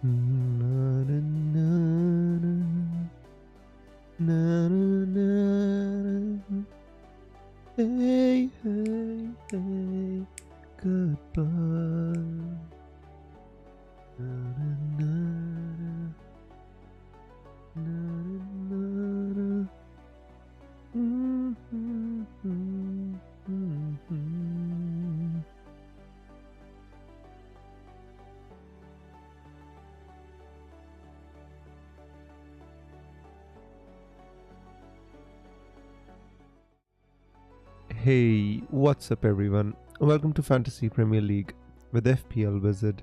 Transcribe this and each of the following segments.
Na, na, na, na, na, na. Hey, hey, hey, goodbye. Na, na, na, na, na, na. Hey, what's up everyone? Welcome to Fantasy Premier League with FPL Wizard.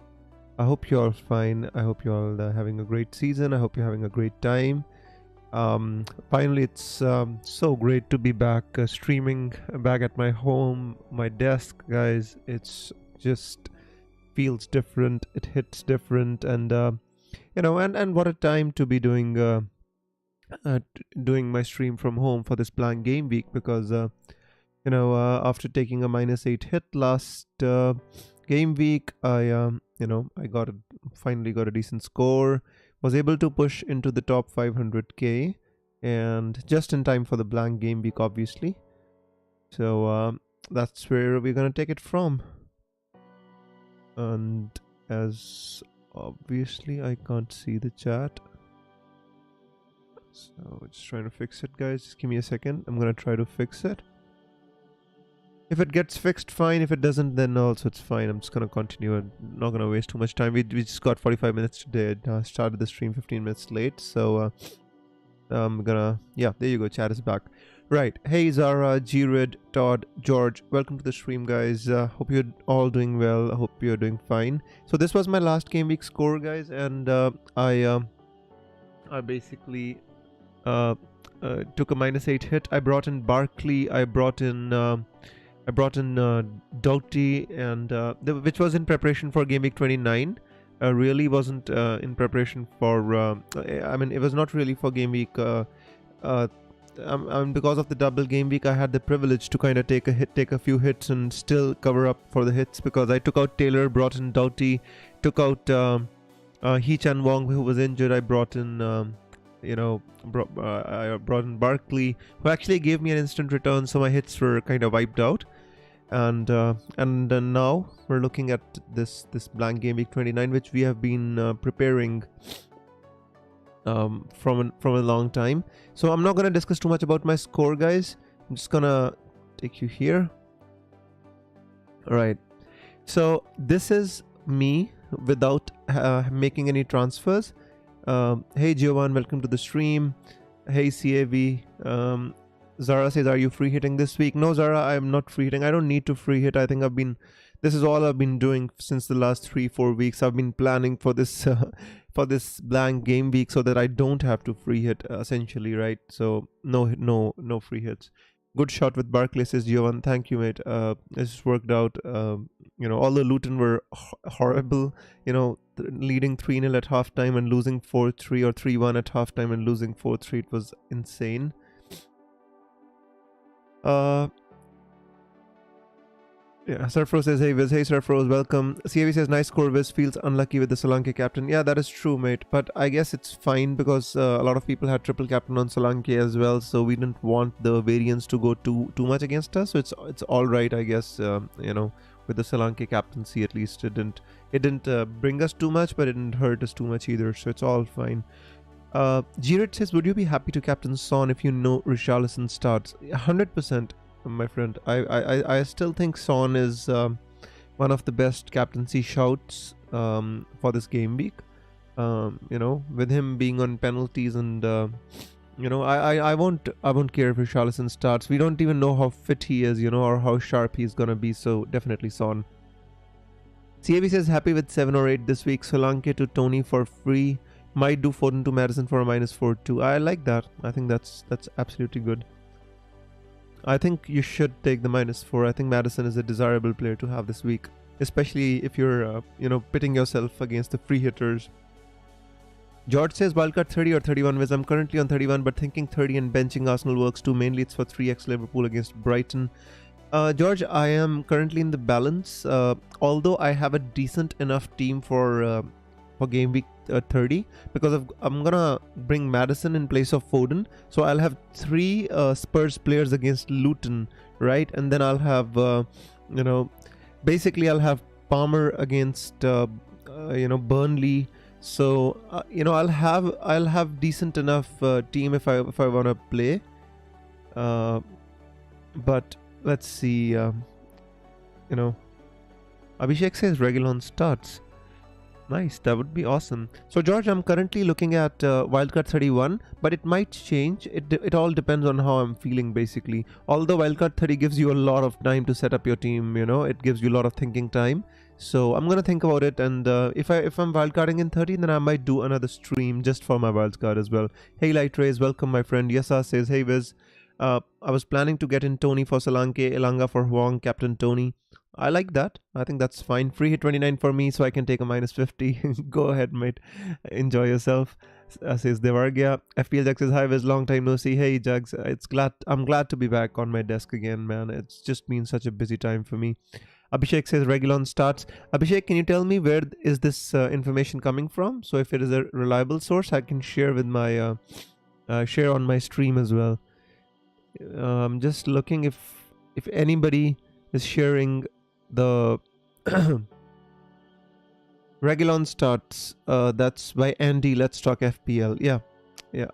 I hope you're all fine. I hope you're all having a great season. I hope you're having a great time. Finally, it's so great to be back streaming back at my home, my desk, guys. It's just feels different. It hits different, and and what a time to be doing my stream from home for this planned game week because after taking a -8 hit last game week, I finally got a decent score, was able to push into the top 500k, and just in time for the blank game week, obviously. So that's where we're gonna take it from. And as obviously I can't see the chat, so just trying to fix it, guys. Just give me a second. I'm gonna try to fix it. If it gets fixed, fine. If it doesn't, then also it's fine. I'm just gonna continue. I'm not gonna waste too much time. We just got 45 minutes today. I started the stream 15 minutes late, so I'm gonna, yeah, there you go. Chat is back. Right. Hey Zara, G-Red, Todd, George. Welcome to the stream, guys. Hope you're all doing well. I hope you're doing fine. So this was my last game week score, guys, and I basically took a -8 hit. I brought in Barkley. I brought in Doughty, and which was in preparation for Gameweek 29. Really wasn't in preparation for. It was not really for Gameweek. Because of the double game week, I had the privilege to kind of take a few hits, and still cover up for the hits because I took out Taylor, brought in Doughty, took out Hee Chan Wong, who was injured. I brought in. I brought in Barkley, who actually gave me an instant return, so my hits were kind of wiped out. And now we're looking at this blank game week 29, which we have been preparing from a long time. So I'm not gonna discuss too much about my score, guys. I'm just gonna take you here. All right. So this is me without making any transfers. Hey Giovanni, welcome to the stream. Hey CAV. Zara says, are you free hitting this week? No, Zara, I'm not free hitting. I don't need to free hit. I think this is all I've been doing since the last 3-4 weeks. I've been planning for this for this blank game week so that I don't have to free hit, essentially, right? So no free hits. Good shot with Barkley, says Giovanni. Thank you, mate. It's worked out. Although Luton were horrible, leading 3-0 at halftime and losing 4-3 or 3-1 at halftime and losing 4-3. It was insane. Surfro says, hey Viz. Hey Surfro, welcome. CAV says, nice score. Viz feels unlucky with the Solanke captain. Yeah, that is true, mate, but I guess it's fine because a lot of people had triple captain on Solanke as well, so we didn't want the variance to go too much against us, so it's all right, I guess. With the Solanke captaincy, at least it didn't bring us too much, but it didn't hurt us too much either, so it's all fine. Girit says, would you be happy to captain Son if you know Richarlison starts? 100%, my friend. I still think Son is one of the best captaincy shouts for this game week. With him being on penalties, and I won't care if Richarlison starts. We don't even know how fit he is, or how sharp he's gonna be. So definitely Son. CAV says, happy with 7 or 8 this week. Solanke to Tony for free. Might do Foden to Madison for a -4-2. I like that. I think that's absolutely good. I think you should take the -4. I think Madison is a desirable player to have this week, especially if you're pitting yourself against the free hitters. George says, wildcard 30 or 31. Viz, I'm currently on 31, but thinking 30 and benching Arsenal works too. Mainly it's for 3x Liverpool against Brighton. George, I am currently in the balance. Although I have a decent enough team for game week 30 because I'm gonna bring Madison in place of Foden, so I'll have 3 Spurs players against Luton, right? And then I'll have basically I'll have Palmer against Burnley. So I'll have decent enough team if I want to play. But let's see. Abhishek says Reguilon starts. Nice, that would be awesome. So George, I'm currently looking at wildcard 31, but it might change. It all depends on how I'm feeling, basically. Although wildcard 30 gives you a lot of time to set up your team, it gives you a lot of thinking time. So I'm gonna think about it, and if I'm wildcarding in 30, then I might do another stream just for my wildcard as well. Hey Light Rays, welcome my friend. Yasa says, hey Viz, I was planning to get in Tony for Solanke, Elanga for Huang, Captain Tony. I like that. I think that's fine. Free hit 29 for me, so I can take a minus 50. Go ahead, mate. Enjoy yourself. Says Devargya. FPL Jack says, hi Viz, long time no see. Hey Jags, I'm glad to be back on my desk again, man. It's just been such a busy time for me. Abhishek says Reguilon starts. Abhishek, can you tell me where is this information coming from? So if it is a reliable source, I can share with my share on my stream as well. I'm just looking if anybody is sharing the Reguilon starts. That's by Andy. Let's talk FPL. Yeah,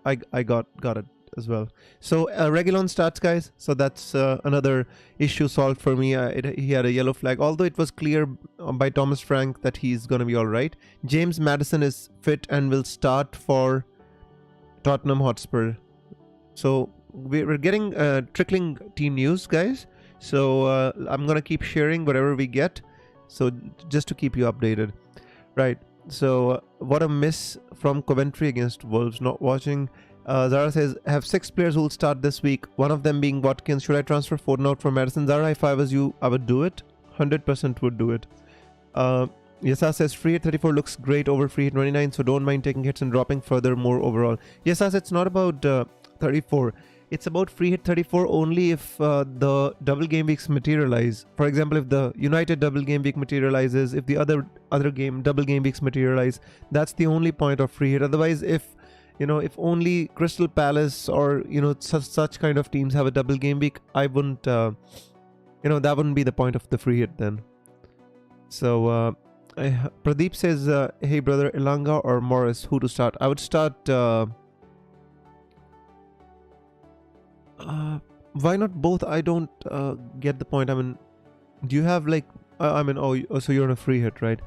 I got it as well. So Reguilon starts, guys. So that's another issue solved for me. He had a yellow flag, although it was clear by Thomas Frank that he's gonna be all right. James Maddison is fit and will start for Tottenham Hotspur. So we're getting trickling team news, guys. So I'm gonna keep sharing whatever we get, so just to keep you updated. Right, so what a miss from Coventry against Wolves. Not watching. Zara says, have 6 players who will start this week, one of them being Watkins. Should I transfer Foden out for Madison? Zara, if I was you, I would do it. 100% would do it. Yesa says, free hit 34 looks great over free hit 29, so don't mind taking hits and dropping further more overall. Yesa, it's not about 34. It's about free hit 34 only if the double game weeks materialize. For example, if the United double game week materializes, if the other game double game weeks materialize, that's the only point of free hit. Otherwise, if only Crystal Palace or such kind of teams have a double game week, I wouldn't that wouldn't be the point of the free hit then. So Pradeep says, hey brother, Elanga or Morris, who to start? I would start why not both? I don't get the point. I mean, do you have so you're on a free hit, right?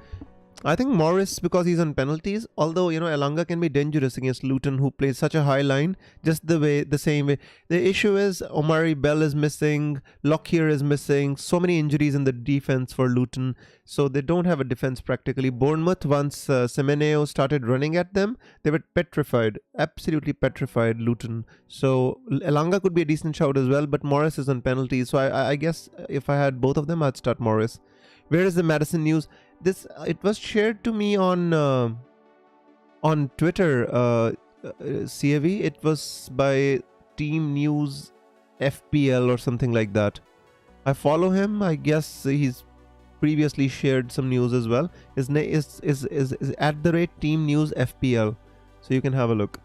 I think Morris, because he's on penalties, although Elanga can be dangerous against Luton, who plays such a high line, just the same way. The issue is Omari Bell is missing, Lockyer is missing, so many injuries in the defense for Luton, so they don't have a defense practically. Bournemouth, once Semenyo started running at them, they were petrified, absolutely petrified, Luton. So Elanga could be a decent shout as well, but Morris is on penalties, so I guess if I had both of them, I'd start Morris. Where is the Madison news? It was shared to me on Twitter, CAV. It was by Team News FPL or something like that. I follow him. I guess he's previously shared some news as well. His name is @ Team News FPL, so you can have a look.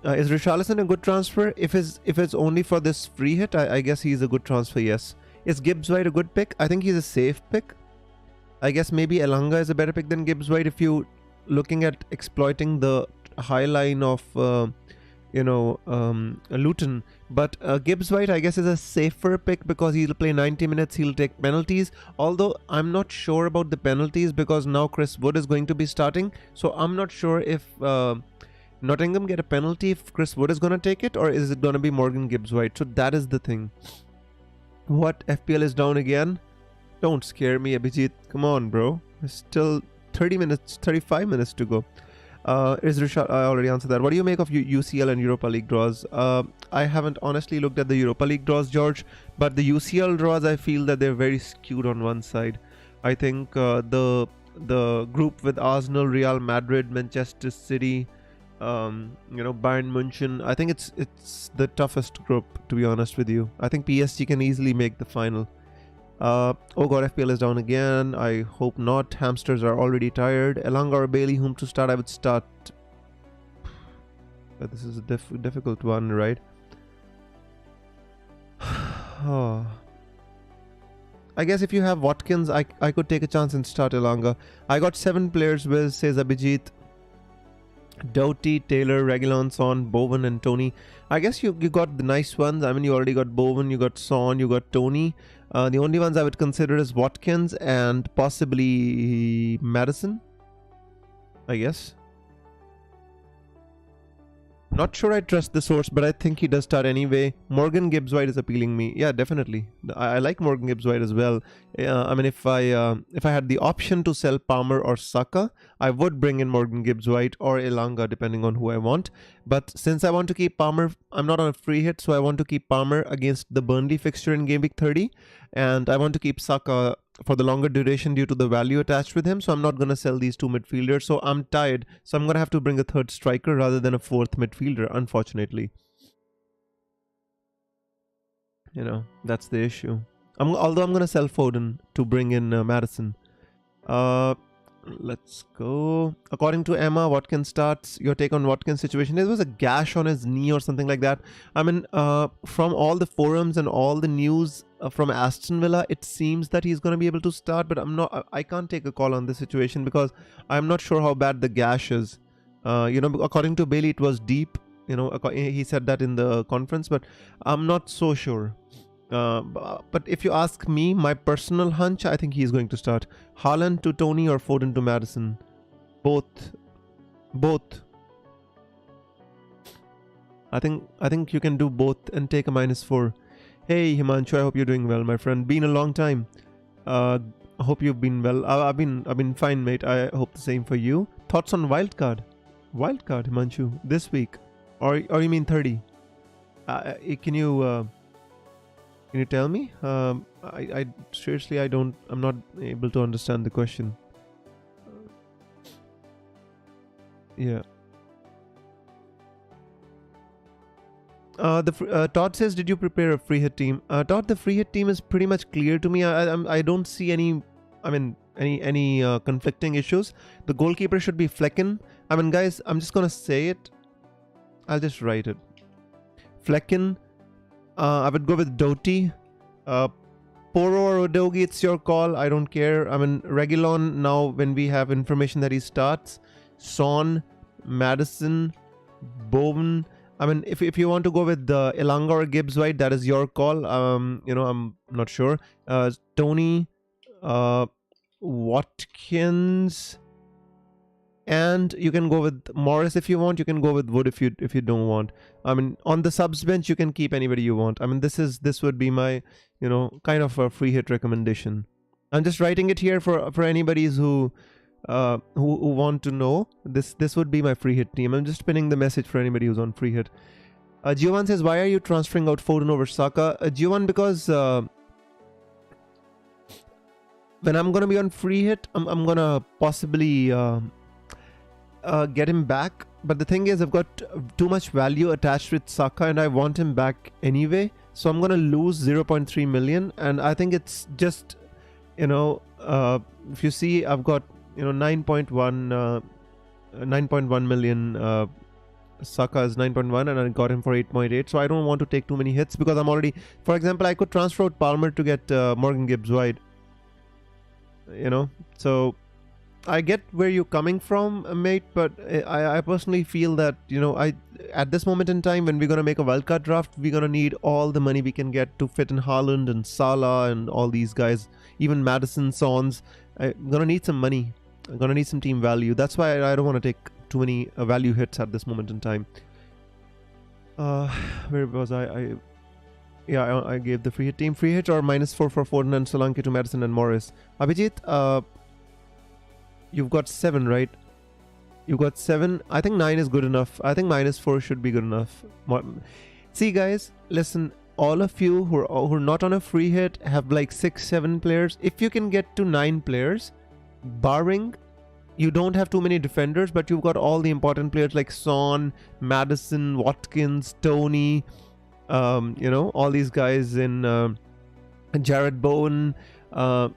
Is Richarlison a good transfer? If it's only for this free hit, I guess he's a good transfer. Yes. Is Gibbs White a good pick? I think he's a safe pick. I guess maybe Elanga is a better pick than Gibbs White if you looking at exploiting the high line of Luton. But Gibbs White, I guess, is a safer pick because he'll play 90 minutes. He'll take penalties. Although I'm not sure about the penalties because now Chris Wood is going to be starting. So I'm not sure if Nottingham get a penalty if Chris Wood is going to take it, or is it going to be Morgan Gibbs White? So that is the thing. What? FPL is down again? Don't scare me, Abhijit. Come on, bro. There's still 35 minutes to go. Is Richard? I already answered that. What do you make of UCL and Europa League draws? I haven't honestly looked at the Europa League draws, George, but the UCL draws, I feel that they're very skewed on one side. I think the group with Arsenal, Real Madrid, Manchester City, Bayern München, I think it's the toughest group, to be honest with you. I think PSG can easily make the final. Oh god, FPL is down again. I hope not. Hamsters are already tired. Elanga or Bailey, whom to start? I would start. This is a difficult one, right? Oh. I guess if you have Watkins, I could take a chance and start Elanga. I got 7 players with, says Abhijit. Doughty, Taylor, Reguilon, Son, Bowen and Tony. I guess you got the nice ones. I mean, you already got Bowen, you got Son, you got Tony. The only ones I would consider is Watkins and possibly Madison, I guess. Not sure I trust the source, but I think he does start anyway. Morgan Gibbs-White is appealing me. Yeah, definitely. I like Morgan Gibbs-White as well. I mean, if I had the option to sell Palmer or Saka, I would bring in Morgan Gibbs-White or Elanga, depending on who I want. But since I want to keep Palmer, I'm not on a free hit, so I want to keep Palmer against the Burnley fixture in Gameweek 30. And I want to keep Saka for the longer duration due to the value attached with him. So I'm not going to sell these 2 midfielders. So I'm tired. So I'm going to have to bring a 3rd striker rather than a 4th midfielder, unfortunately. You know, that's the issue. Although I'm going to sell Foden to bring in Madison. Let's go. According to Emma, Watkins starts. Your take on Watkins' situation? There was a gash on his knee or something like that. I mean, from all the forums and all the news from Aston Villa, it seems that he's going to be able to start, but I can't take a call on this situation because I'm not sure how bad the gash is. You know, according to Bailey, it was deep. You know, he said that in the conference, but I'm not so sure. But if you ask me, my personal hunch, I think he's going to start. Haaland to Tony or Foden to Madison? Both. I think you can do both and take a -4. Hey Himanshu, I hope you're doing well, my friend. Been a long time. I hope you've been well. I've been fine, mate. I hope the same for you. Thoughts on wildcard? Wildcard, Himanshu, this week, or you mean 30? Can you tell me? I seriously, I'm not able to understand the question. Yeah. Todd says, did you prepare a free hit team? Todd, the free hit team is pretty much clear to me. I don't see any conflicting issues. The goalkeeper should be Flecken. I mean, guys, I'm just gonna say it. I'll just write it. Flecken. I would go with Doughty. Poro or Udogi, it's your call. I don't care. I mean, Reguilon, now when we have information that he starts. Son, Madison, Bowen. I mean, if you want to go with Elanga or Gibbs-White, that is your call. You know, I'm not sure. Tony, Watkins, and you can go with Morris if you want. You can go with Wood if you don't want. I mean, on the subs bench, you can keep anybody you want. I mean, this would be my, you know, kind of a free hit recommendation. I'm just writing it here for anybody who want to know. This would be my free hit team. I'm just pinning the message for anybody who's on free hit. Giovan says, why are you transferring out Foden over Saka? Giovan, because when I'm gonna be on free hit, I'm gonna possibly get him back. But the thing is, I've got too much value attached with Saka and I want him back anyway. So I'm gonna lose 0.3 million, and I think it's just, you know, if you see, I've got, you know, 9.1 million. Saka is 9.1 and I got him for 8.8. So I don't want to take too many hits because I'm already, for example, I could transfer out Palmer to get Morgan Gibbs-White. You know, so I get where you're coming from, mate, but I personally feel that, you know, at this moment in time, when we're going to make a wildcard draft, we're going to need all the money we can get to fit in Haaland and Salah and all these guys, even Madison, Sons. I'm going to need some money. I'm going to need some team value. That's why I don't want to take too many value hits at this moment in time. Where was I? Yeah, I gave the free hit team. Free hit or -4 for Foden and Solanke to Madison and Morris. Abhijit, you've got 7, right? You got 7. I think 9 is good enough. I think -4 should be good enough. See, guys, listen. All of you who are not on a free hit have like 6-7 players. If you can get to 9 players, barring you don't have too many defenders, but you've got all the important players like Son, Madison, Watkins, Tony, you know, all these guys in Jared Bowen. I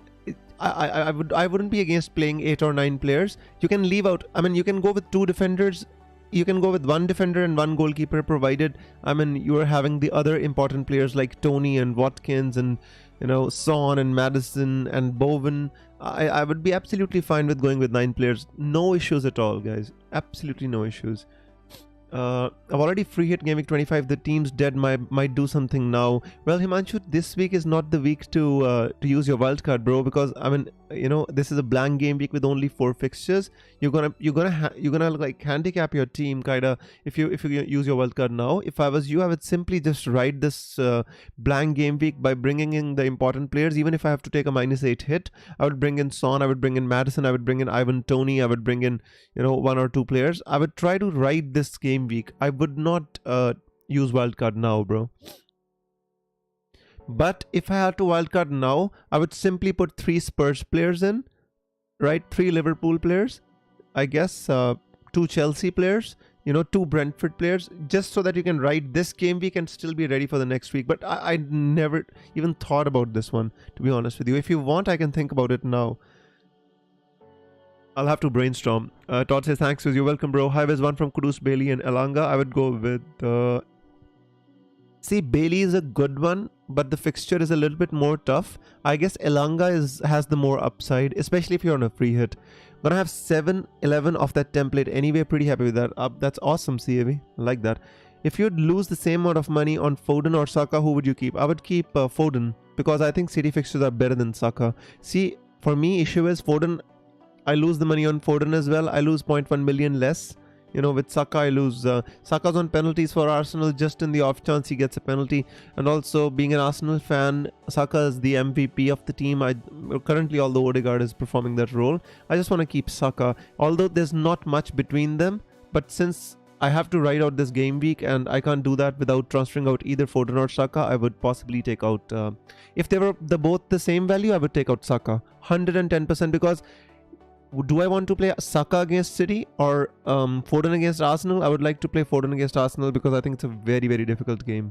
wouldn't be against playing 8 or 9 players. You can leave out. I mean, you can go with 2 defenders. You can go with 1 defender and 1 goalkeeper, provided, I mean, you are having the other important players like Tony and Watkins and, you know, Son and Madison and Bowen. I would be absolutely fine with going with 9 players. No issues at all, guys. Absolutely no issues. I've already free hit Gameweek 25. The team's dead. Might do something now. Well, Himanshu, this week is not the week to use your wildcard, bro. Because I mean, you know, this is a blank game week with only 4 fixtures. You're gonna like handicap your team kinda if you use your wildcard now. If I was you, I would simply just ride this blank game week by bringing in the important players. Even if I have to take a -8 hit, I would bring in Son. I would bring in Madison. I would bring in Ivan Toney. I would bring in, you know, 1 or 2 players. I would try to ride this game week. I would not use wildcard now, bro. But if I had to wildcard now, I would simply put 3 Spurs players in, right? 3 Liverpool players, I guess, 2 Chelsea players, you know, 2 Brentford players, just so that you can ride this game week and still be ready for the next week. But I never even thought about this one, to be honest with you. If you want, I can think about it now. I'll have to brainstorm. Todd says, thanks, you're welcome, bro. Hi, there's one from Kudus, Bailey, and Elanga. I would go with... See, Bailey is a good one, but the fixture is a little bit more tough. I guess Elanga has the more upside, especially if you're on a free hit. I'm gonna have 7-11 of that template anyway. Pretty happy with that. That's awesome, CAV. I like that. If you'd lose the same amount of money on Foden or Saka, who would you keep? I would keep Foden, because I think City fixtures are better than Saka. See, for me, issue is Foden... I lose the money on Foden as well. I lose 0.1 million less. You know, with Saka, I lose... Saka's on penalties for Arsenal just in the off chance he gets a penalty. And also, being an Arsenal fan, Saka is the MVP of the team. Currently, although Odegaard is performing that role, I just want to keep Saka. Although there's not much between them. But since I have to ride out this game week and I can't do that without transferring out either Foden or Saka, I would possibly take out... if they were both the same value, I would take out Saka. 110%, because... do I want to play Saka against City or Foden against Arsenal? I would like to play Foden against Arsenal because I think it's a very, very difficult game.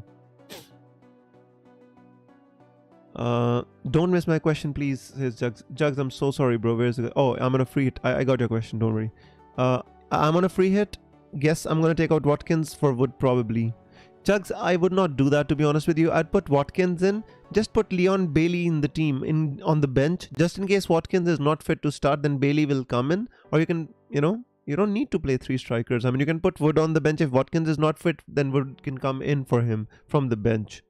Don't miss my question, please, says Jugs. Jugs, I'm so sorry, bro. Where's it? Oh, I'm on a free hit. I got your question. Don't worry. I'm on a free hit. Guess I'm going to take out Watkins for Wood, probably. Jugs, I would not do that, to be honest with you. I'd put Watkins in. Just put Leon Bailey in the team, on the bench. Just in case Watkins is not fit to start, then Bailey will come in. Or you can, you know, you don't need to play 3 strikers. I mean, you can put Wood on the bench. If Watkins is not fit, then Wood can come in for him from the bench.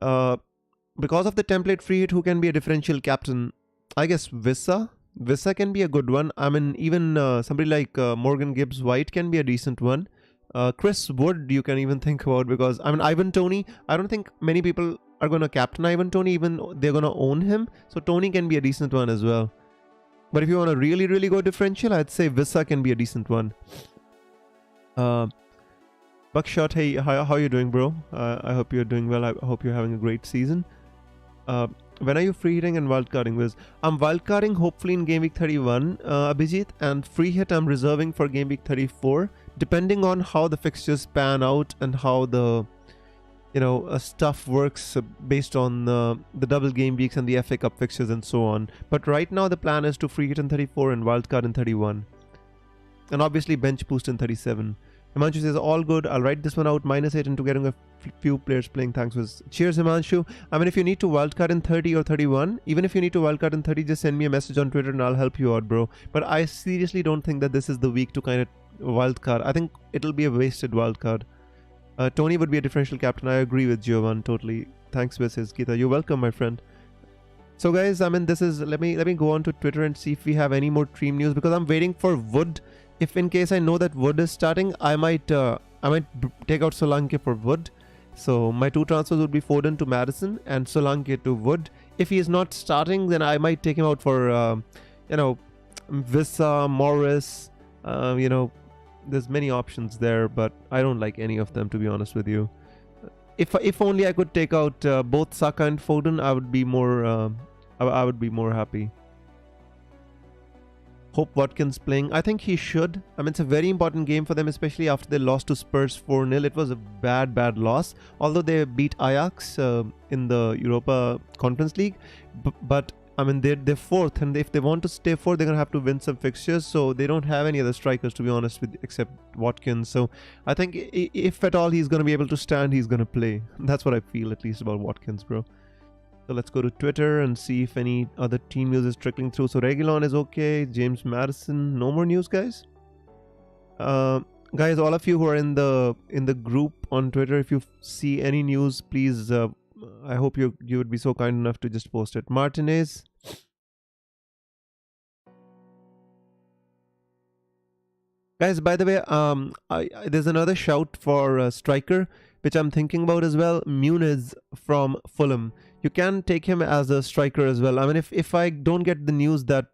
Because of the template free hit, who can be a differential captain? I guess Vissa. Vissa can be a good one. I mean, even somebody like Morgan Gibbs-White can be a decent one. Chris Wood you can even think about, because I mean, Ivan Toney, I don't think many people are going to captain Ivan Toney, even they're going to own him. So Toney can be a decent one as well. But if you want to really, really go differential, I'd say Vissa can be a decent one. Buckshot, hey, how you doing, bro? I hope you're doing well. I hope you're having a great season. When are you free hitting and wildcarding, Wiz? I'm wildcarding hopefully in game week 31, Abhijit, and free hit I'm reserving for game week 34, depending on how the fixtures pan out and how the, you know, stuff works based on the double game weeks and the FA Cup fixtures and so on. But right now the plan is to free hit in 34 and wildcard in 31. And obviously bench boost in 37. Himanshu says, all good. I'll write this one out. -8 into getting a few players playing. Thanks. Cheers, Himanshu. I mean, if you need to wildcard in 30 or 31, even if you need to wildcard in 30, just send me a message on Twitter and I'll help you out, bro. But I seriously don't think that this is the week to kind of wildcard. I think it'll be a wasted wildcard. Tony would be a differential captain. I agree with Giovan totally. Thanks, says Geeta. You're welcome, my friend. So guys, I mean, this is, let me go on to Twitter and see if we have any more team news, because I'm waiting for Wood. If in case I know that Wood is starting, I might take out Solanke for Wood. So my 2 transfers would be Foden to Madison and Solanke to Wood. If he is not starting, then I might take him out for, you know, Vissa, Morris. You know, there's many options there, but I don't like any of them, to be honest with you. If only I could take out both Saka and Foden, I would be more happy. Hope Watkins playing. I think he should. I mean, it's a very important game for them, especially after they lost to Spurs 4-0. It was a bad loss. Although they beat Ajax in the Europa Conference League. But I mean, they're fourth, and if they want to stay fourth, they're going to have to win some fixtures. So they don't have any other strikers, to be honest, except Watkins. So I think if at all he's going to be able to stand, he's going to play. That's what I feel, at least, about Watkins, bro. So let's go to Twitter and see if any other team news is trickling through. So Reguilon is okay. James Madison. No more news, guys. Guys, all of you who are in the group on Twitter, if you see any news, please. I hope you would be so kind enough to just post it. Martinez. Guys, by the way, there's another shout for striker, which I'm thinking about as well. Muniz from Fulham. You can take him as a striker as well. I mean, if I don't get the news that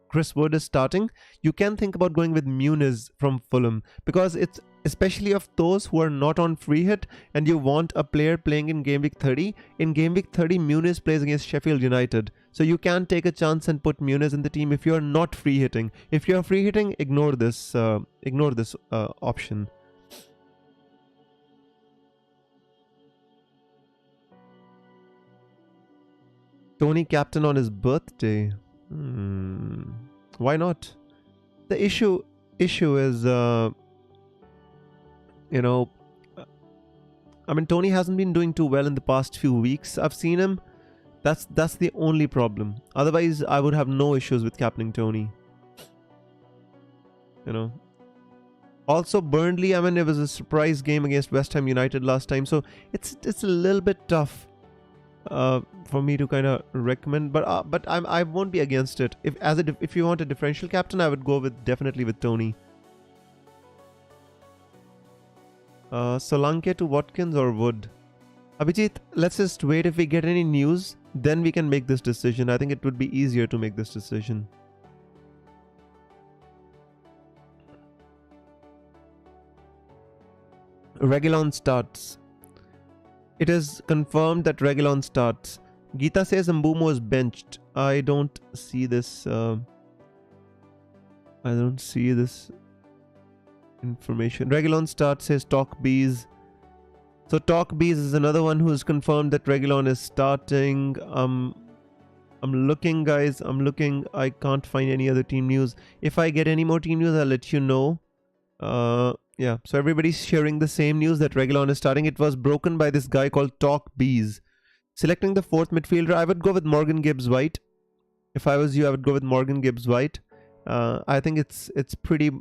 Chris Wood is starting, you can think about going with Muniz from Fulham, because it's especially of those who are not on free hit and you want a player playing in game week 30. In game week 30, Muniz plays against Sheffield United. So you can take a chance and put Muniz in the team if you're not free hitting. If you're free hitting, ignore this option. Tony captain on his birthday. Why not? The issue is, I mean, Tony hasn't been doing too well in the past few weeks. I've seen him. That's the only problem. Otherwise, I would have no issues with captaining Tony. Also, Burnley, I mean, it was a surprise game against West Ham United last time. So it's a little bit tough for me to kind of recommend, but I won't be against it. If you want a differential captain, I would go definitely with Tony. Solanke to Watkins or Wood? Abhijit, let's just wait. If we get any news, then we can make this decision. I think it would be easier to make this decision. Reguilon starts. It is confirmed that Reguilon starts. Geeta says Mbumo is benched. I don't see this. I don't see this information. Reguilon starts, says Talk Bees. So Talk Bees is another one who's confirmed that Reguilon is starting. I'm looking, guys. I'm looking. I can't find any other team news. If I get any more team news, I'll let you know. Yeah, so everybody's sharing the same news that Reguilon is starting. It was broken by this guy called Talk Bees. Selecting the fourth midfielder, I would go with Morgan Gibbs-White. If I was you, I would go with Morgan Gibbs-White. I think it's pretty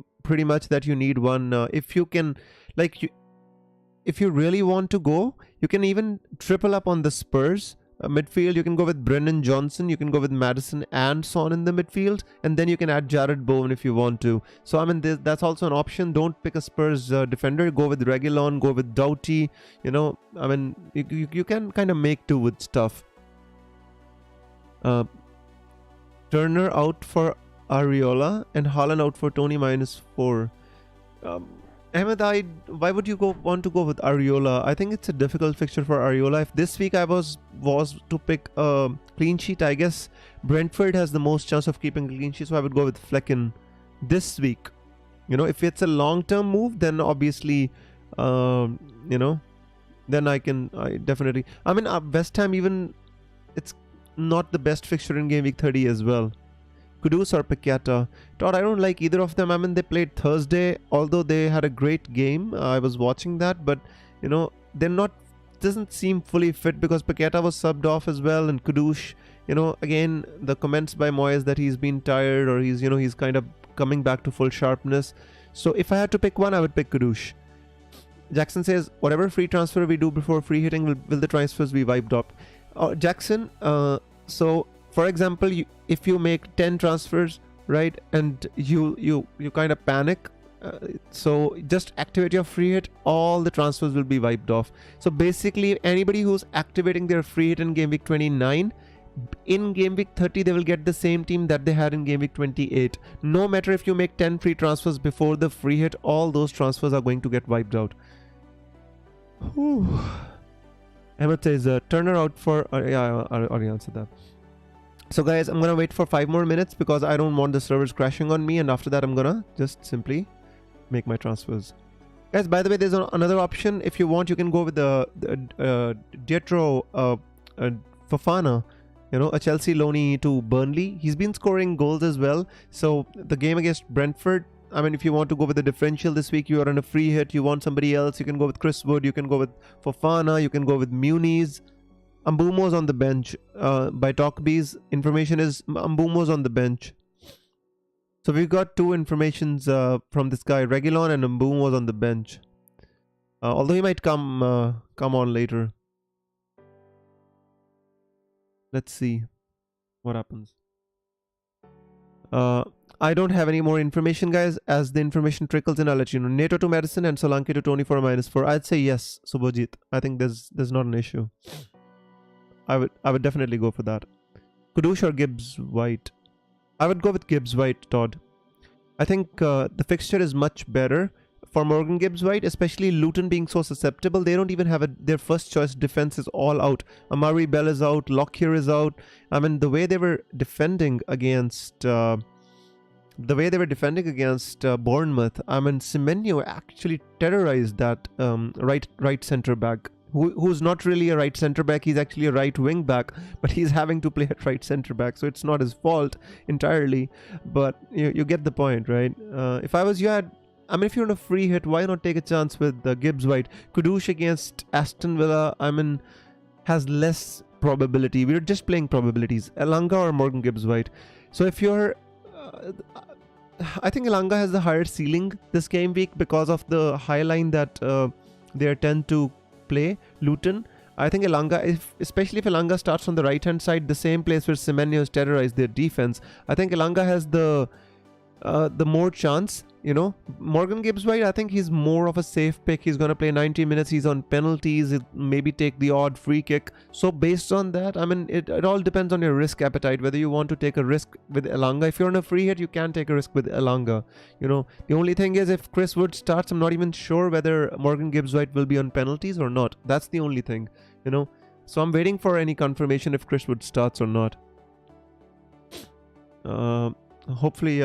much that you need one. If you can, if you really want to go, you can even triple up on the Spurs midfield. You can go with Brennan Johnson, you can go with Madison and Son in the midfield, and then you can add Jared Bowen if you want to. So I mean, that's also an option. Don't pick a Spurs defender. Go with Reguilon, go with Doughty. I mean, you can kind of make do with stuff. Turner out for Areola and Haaland out for Tony -4. Ahmed, why would you want to go with Areola? I think it's a difficult fixture for Areola. If this week I was to pick a clean sheet, I guess Brentford has the most chance of keeping a clean sheet, so I would go with Flecken this week. If it's a long-term move, then obviously, then I definitely. I mean, West Ham, even it's not the best fixture in game week 30 as well. Kudus or Paqueta. Todd, I don't like either of them. I mean, they played Thursday, although they had a great game. I was watching that, but they're not. Doesn't seem fully fit because Paqueta was subbed off as well, and Kudus. Again, the comments by Moyes that he's been tired or he's kind of coming back to full sharpness. So if I had to pick one, I would pick Kudus. Jackson says, whatever free transfer we do before free hitting, will the transfers be wiped up? Jackson, so for example, if you make 10 transfers, right, and you kind of panic, so just activate your free hit, all the transfers will be wiped off. So basically, anybody who's activating their free hit in game week 29, in game week 30, they will get the same team that they had in game week 28. No matter if you make 10 free transfers before the free hit, all those transfers are going to get wiped out. Whew. Emmett says, Turner out for... yeah, I already answered that. So guys, I'm gonna wait for 5 more minutes because I don't want the servers crashing on me, and after that I'm gonna just simply make my transfers. Guys, by the way, there's another option. If you want, you can go with the Dietro Fofana, you know, a Chelsea loanee to Burnley. He's been scoring goals as well. So the game against Brentford, I mean, if you want to go with the differential this week, you are on a free hit, you want somebody else, you can go with Chris Wood, you can go with Fofana, you can go with Muniz. Mbumo's on the bench. By Talkbee's information is Mbumo's on the bench. So we've got 2 informations from this guy. Reguilon and Mbumo's on the bench. Although he might come on later. Let's see what happens. I don't have any more information, guys. As the information trickles in, I'll let you know. Neto to Madison and Solanke to Tony for a -4. I'd say yes, Subhajit. I think there's not an issue. I would definitely go for that. Kudus or Gibbs White? I would go with Gibbs White, Todd. I think the fixture is much better for Morgan Gibbs White, especially Luton being so susceptible. They don't even have their first choice defense is all out. Amari Bell is out, Lockyer is out. I mean, the way they were defending against Bournemouth, I mean, Semenyo actually terrorized that right centre back. Who's not really a right centre back, he's actually a right wing back, but he's having to play at right centre back, so it's not his fault entirely, but you get the point, right? If I was you, if you're on a free hit, why not take a chance with Gibbs White? Kudus against Aston Villa, I mean, has less probability. We're just playing probabilities. Elanga or Morgan Gibbs White. So if you're I think Elanga has the higher ceiling this game week because of the high line that they tend to play Luton. I think Elanga, especially if Elanga starts on the right hand side, the same place where Semenyo has terrorized their defense, I think Elanga has the more chance, you know. Morgan Gibbs White, I think he's more of a safe pick. He's going to play 90 minutes. He's on penalties. He'll maybe take the odd free kick. So based on that, I mean, it all depends on your risk appetite, whether you want to take a risk with Elanga. If you're on a free hit, you can take a risk with Elanga. You know, the only thing is if Chris Wood starts, I'm not even sure whether Morgan Gibbs White will be on penalties or not. That's the only thing, you know. So I'm waiting for any confirmation if Chris Wood starts or not. Hopefully,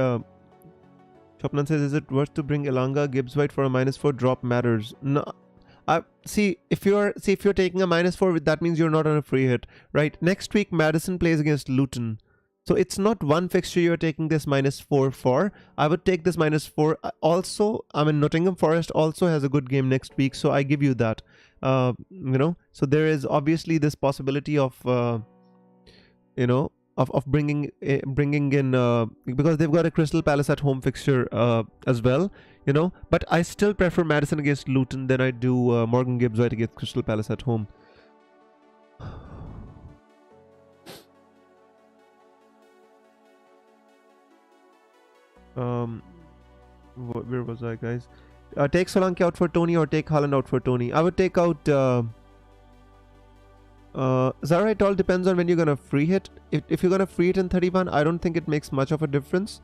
Chopman says, is it worth to bring Elanga? Gibbs White for a -4 drop matters. No, if you're taking a -4, that means you're not on a free hit, right? Next week Madison plays against Luton, so it's not one fixture you're taking this -4 for. I would take this -4. Also, I mean, Nottingham Forest also has a good game next week, so I give you that. You know, so there is obviously this possibility of you know, of bringing in because they've got a Crystal Palace at home fixture as well, you know. But I still prefer Madison against Luton than I do Morgan Gibbs White against Crystal Palace at home. Where was I, guys? Take Solanke out for Tony or take Haaland out for Tony. I would take out Zara. It all depends on when you're gonna free hit. If you're gonna free hit in 31, I don't think it makes much of a difference.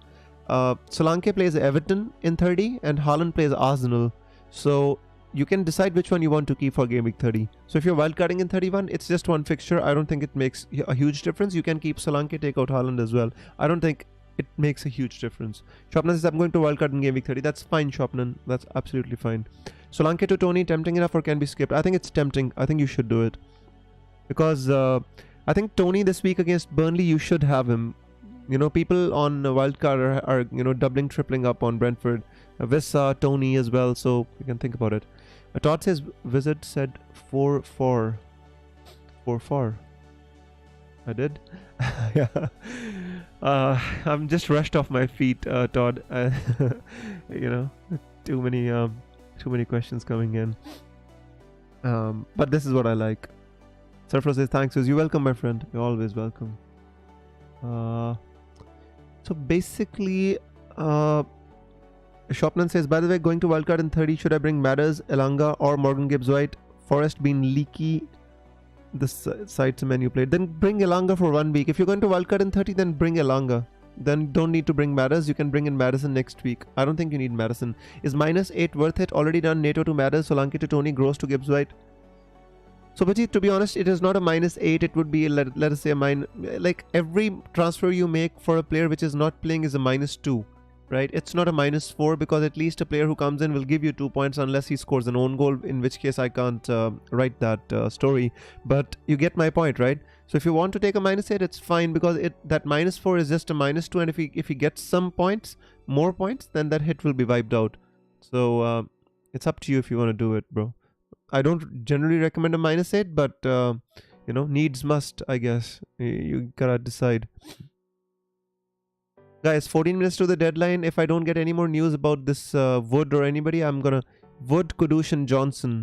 Solanke plays Everton in 30 and Haaland plays Arsenal, so you can decide which one you want to keep for game week 30. So if you're wildcarding in 31, it's just one fixture. I don't think it makes a huge difference. You can keep Solanke, take out Haaland as well. I don't think it makes a huge difference. Shopnan says, I'm going to wildcard in game week 30. That's fine, Shopnan. That's absolutely fine. Solanke to Tony, tempting enough or can be skipped? I think it's tempting. I think you should do it. Because I think Tony this week against Burnley, you should have him. You know, people on wildcard are you know, doubling, tripling up on Brentford. Vissa, Tony as well, so you can think about it. Todd says, Wizard said 4-4. 4-4. I did? Yeah. I'm just rushed off my feet, Todd. You know, too many questions coming in. But this is what I like. Surfro says, thanks. You're welcome, my friend. You're always welcome. So basically, Shopnan says, by the way, going to wildcard in 30, should I bring Matters, Elanga or Morgan Gibbs White? Forest being leaky. This side menu played. Then bring Elanga for 1 week. If you're going to wildcard in 30, then bring Elanga. Then don't need to bring Matters. You can bring in Madison next week. I don't think you need Madison. Is -8 worth it? Already done. Neto to Matters, Solanke to Tony, Gross to Gibbs White. So, but to be honest, it is not a -8. It would be, let us say, like every transfer you make for a player which is not playing is a -2, right? It's not a -4, because at least a player who comes in will give you 2 points unless he scores an own goal, in which case I can't write that story. But you get my point, right? So if you want to take a -8, it's fine, because that -4 is just a -2, and if he gets some points, more points, then that hit will be wiped out. So it's up to you if you want to do it, bro. I don't generally recommend a -8, but you know, needs must, I guess. You gotta decide. Guys, 14 minutes to the deadline. If I don't get any more news about this Wood or anybody, I'm gonna Wood, Kudush, and Johnson.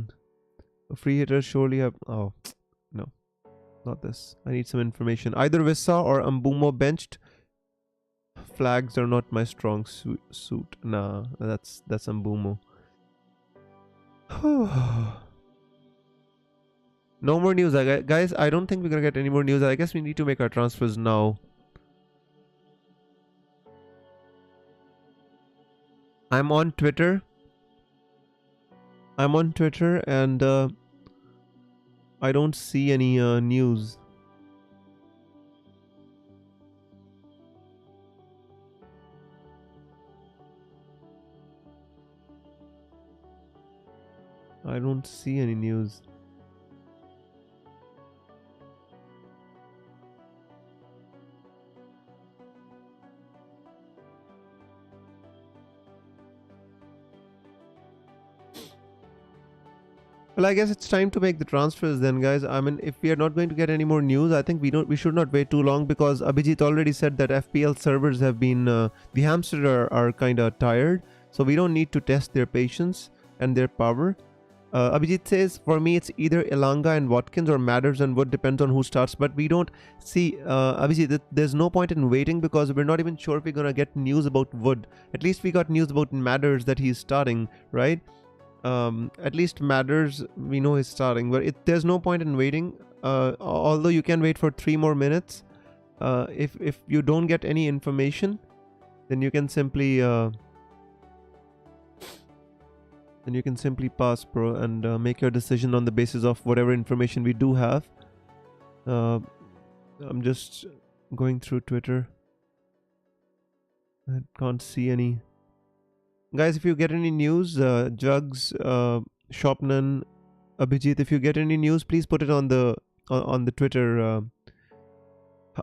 Free hitters surely have. Oh no, not this. I need some information. Either Wissa or Mbumo benched. Flags are not my strong suit. Nah, that's Mbumo. No more news, guys. I don't think we're gonna get any more news. I guess we need to make our transfers now. I'm on Twitter, and I don't see any news. I don't see any news. Well, I guess it's time to make the transfers then, guys. I mean, if we are not going to get any more news, I think we should not wait too long, because Abhijit already said that FPL servers have been the hamsters are kind of tired, so we don't need to test their patience and their power. Abhijit says, for me, it's either Elanga and Watkins or Matters and Wood, depends on who starts. But we don't see, Abhijit, there's no point in waiting, because we're not even sure if we're going to get news about Wood. At least we got news about Matters that he's starting, right? At least Matters, we know he's starting. But there's no point in waiting, although you can wait for 3 more minutes. If you don't get any information, then you can simply... then you can simply pass, bro, and make your decision on the basis of whatever information we do have. I'm just going through Twitter. I can't see any. Guys, if you get any news, Jugs, Shopnan, Abhijit, if you get any news, please put it on the Twitter,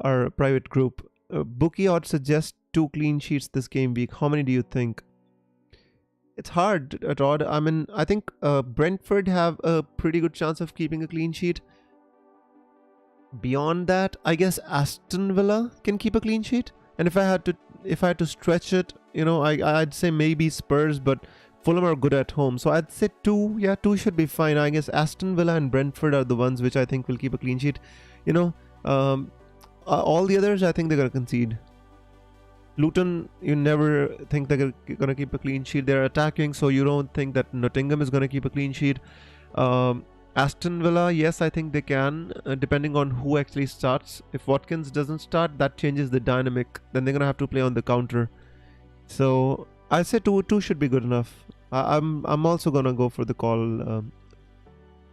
our private group. Bookie odds suggest 2 clean sheets this game week. How many do you think? It's hard, Rod. I mean, I think Brentford have a pretty good chance of keeping a clean sheet. Beyond that, I guess Aston Villa can keep a clean sheet. And if I had to stretch it, you know, I'd say maybe Spurs, but Fulham are good at home. So I'd say 2. Yeah, 2 should be fine. I guess Aston Villa and Brentford are the ones which I think will keep a clean sheet. You know, all the others, I think they're gonna concede. Luton, you never think they're going to keep a clean sheet. They're attacking, so you don't think that Nottingham is going to keep a clean sheet. Aston Villa, yes, I think they can, depending on who actually starts. If Watkins doesn't start, that changes the dynamic. Then they're going to have to play on the counter. So I say 2 should be good enough. I'm also going to go for the call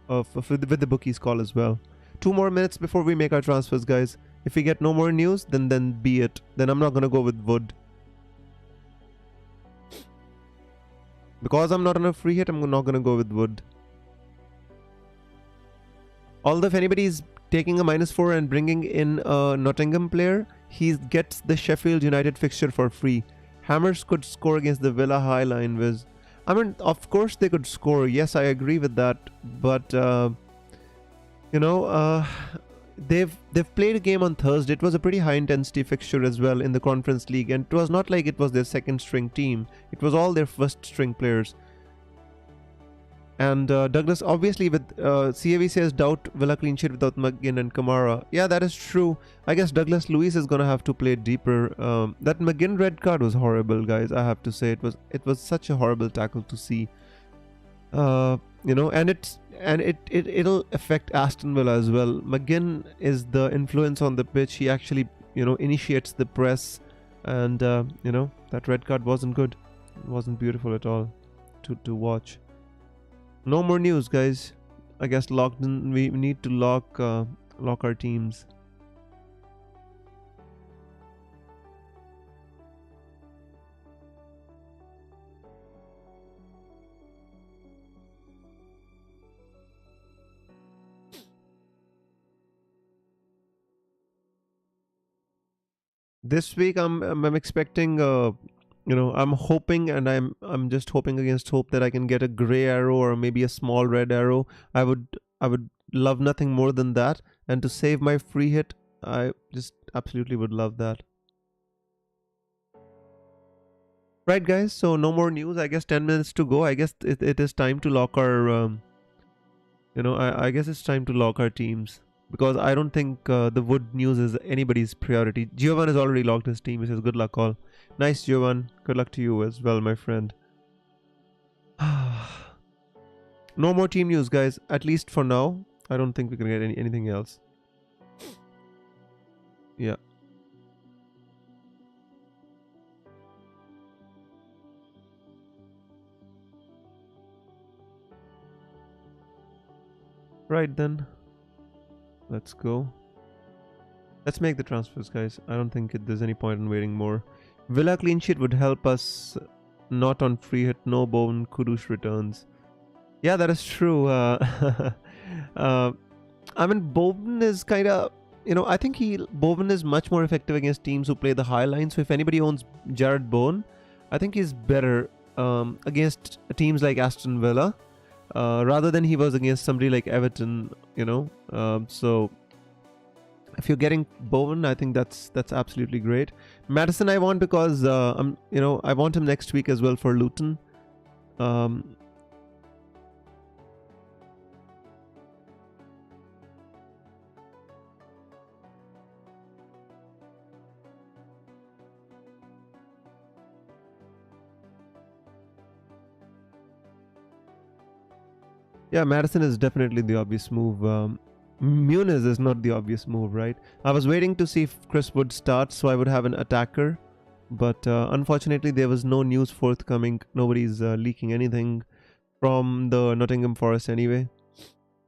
with the bookies call as well. 2 more minutes before we make our transfers, guys. If we get no more news, then be it. Then I'm not going to go with Wood. Because I'm not on a free hit, I'm not going to go with Wood. Although if anybody is taking a -4 and bringing in a Nottingham player, he gets the Sheffield United fixture for free. Hammers could score against the Villa High Line, Viz. I mean, of course they could score. Yes, I agree with that. But, you know... They've played a game on Thursday. It was a pretty high intensity fixture as well in the Conference League, and it was not like it was their second string team. It was all their first string players. And Douglas, obviously, with CAV says doubt Villa clean sheet without McGinn and Kamara. Yeah, that is true. I guess Douglas Luiz is gonna have to play deeper. That McGinn red card was horrible, guys. I have to say it was such a horrible tackle to see. You know, and it'll affect Aston Villa as well. McGinn is the influence on the pitch. He actually, you know, initiates the press, and you know, that red card wasn't good. It wasn't beautiful at all to watch. No more news, guys. I guess locked in. We need to lock our teams. This week I'm expecting I'm hoping, and I'm just hoping against hope that I can get a gray arrow or maybe a small red arrow. I would love nothing more than that, and to save my free hit, I just absolutely would love that. Right, guys, so no more news. I guess 10 minutes to go. I guess it is time to lock our I guess it's time to lock our teams, because I don't think the wood news is anybody's priority. Giovan has already locked his team. He says good luck all. Nice, Giovan. Good luck to you as well, my friend. No more team news, guys. At least for now. I don't think we can get anything else. Yeah. Right then. Let's go. Let's make the transfers, guys. I don't think there's any point in waiting more. Villa clean sheet would help us. Not on free hit. No Bowen Kudus returns. Yeah, that is true. I mean, Bowen is kind of... I think Bowen is much more effective against teams who play the high line. So if anybody owns Jared Bowen, I think he's better against teams like Aston Villa. Rather than he was against somebody like Everton, so if you're getting Bowen, I think that's absolutely great. Madison I want because I want him next week as well for Luton. Yeah, Madison is definitely the obvious move. Muniz is not the obvious move, right? I was waiting to see if Chris would start, so I would have an attacker. But unfortunately, there was no news forthcoming. Nobody's leaking anything from the Nottingham Forest anyway.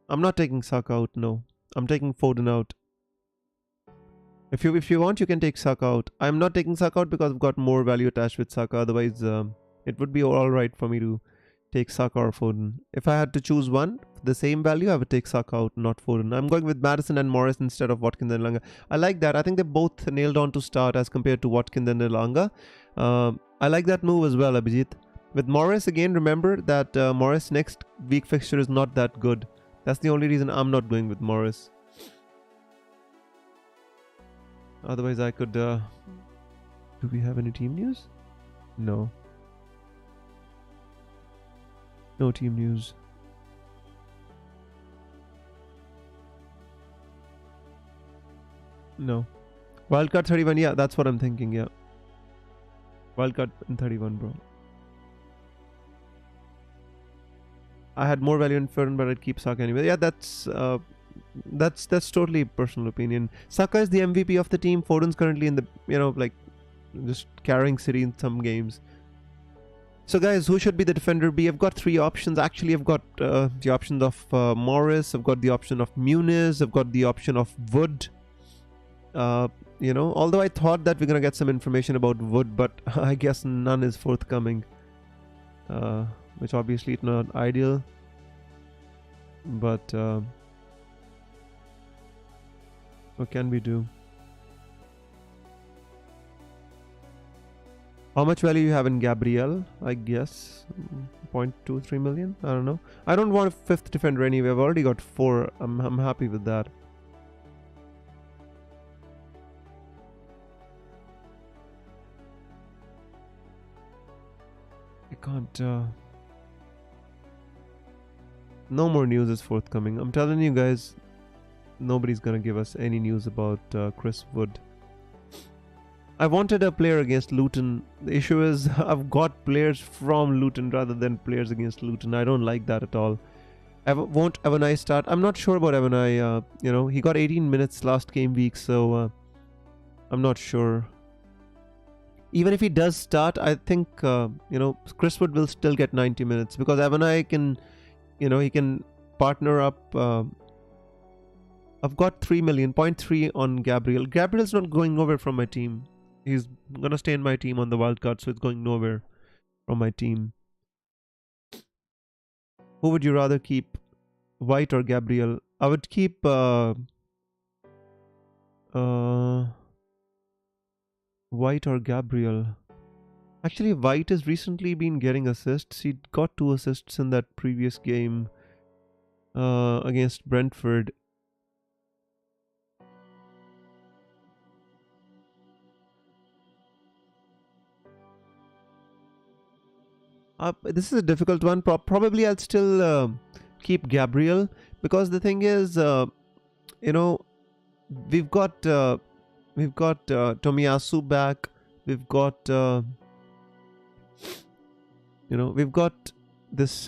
I'm not taking Saka out, no. I'm taking Foden out. If you want, you can take Saka out. I'm not taking Saka out because I've got more value attached with Saka. Otherwise, it would be alright for me to take Saka or Foden. If I had to choose one, the same value, I would take Saka out, not Foden. I'm going with Maddison and Morris instead of Watkins and Elanga. I like that. I think they both nailed on to start as compared to Watkins and Elanga. I like that move as well, Abhijit. With Morris, again, remember that Morris' next week fixture is not that good. That's the only reason I'm not going with Morris. Otherwise, I could... do we have any team news? No. No team news. No. Wildcard 31, yeah, that's what I'm thinking, yeah. Wildcard in 31, bro. I had more value in Foden, but I'd keep Saka anyway. Yeah, that's totally personal opinion. Saka is the MVP of the team. Foden's currently in the, just carrying City in some games. So guys, who should be the defender be? I've got three options. Actually, I've got the option of Morris. I've got the option of Muniz. I've got the option of Wood. Although I thought that we're going to get some information about Wood, but I guess none is forthcoming. Which obviously is not ideal. But what can we do? How much value you have in Gabriel? I guess 0.23 million. I don't know. I don't want a fifth defender anyway. I've already got 4. I'm happy with that. I can't. No more news is forthcoming. I'm telling you guys, nobody's gonna give us any news about Chris Wood. I wanted a player against Luton. The issue is I've got players from Luton rather than players against Luton. I don't like that at all. Won't Evanai start? I'm not sure about Evanai. He got 18 minutes last game week, so I'm not sure. Even if he does start, I think Chris Wood will still get 90 minutes because Evanai can, he can partner up. I've got 3 million, 0.3 on Gabriel. Gabriel's not going nowhere from my team. He's gonna stay in my team on the wildcard, so it's going nowhere from my team. Who would you rather keep, White or Gabriel? I would keep White or Gabriel. Actually, White has recently been getting assists. He got 2 assists in that previous game against Brentford. This is a difficult one. Probably I'll still keep Gabriel, because the thing is, you know, we've got Tomiyasu back. We've got you know, we've got this